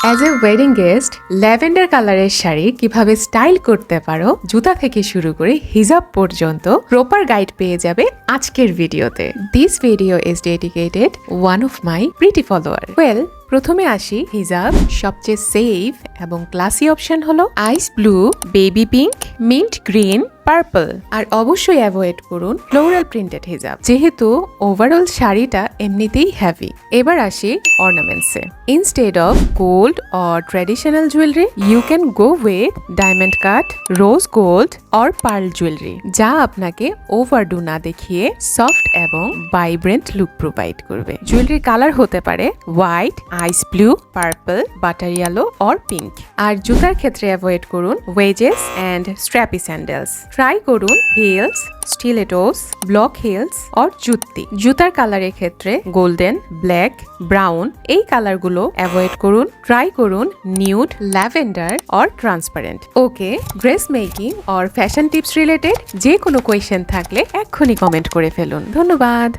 As a wedding guest lavender কালারের শাড়ি কিভাবে style করতে পারো জুতা থেকে শুরু করে হিজাব পর্যন্ত প্রপার গাইড পেয়ে যাবে আজকের ভিডিওতে। This video is dedicated one of my pretty follower. প্রথমে আসি হিজাব। সবচেয়ে সেফ এবং ক্লাসি অপশন হলো ice blue, baby pink, mint green, purple. আর অবশ্যই অ্যাভয়েড করুন ফ্লোরাল প্রিন্টেড হিজাব, যেহেতু ওভারঅল শাড়িটা এমনিতেই হেভি। এবার আসি অর্নামেন্টসে। Instead of gold or traditional jewellery you can go with diamond cut, rose gold or pearl jewellery, যা আপনাকে ওভারডু না দেখিয়ে সফট এবং ভাইব্রেন্ট লুক প্রোভাইড করবে। জুয়েলারির কালার হতে পারে white, ice blue, purple, butter yellow or pink. আর জুতার ক্ষেত্রে অ্যাভয়েড করুন wedges and strappy sandals. Try করুন heels, stilettos, block heels or jutti. জুতার কালারের ক্ষেত্রে গোল্ডেন, ব্ল্যাক, ব্রাউন এই কালারগুলো অ্যাভয়েড করুন। ট্রাই করুন nude, lavender or transparent. Okay, dress making or fashion tips related যে কোনো কোয়েশ্চেন থাকলে এক্ষুনি কমেন্ট করে ফেলুন। ধন্যবাদ।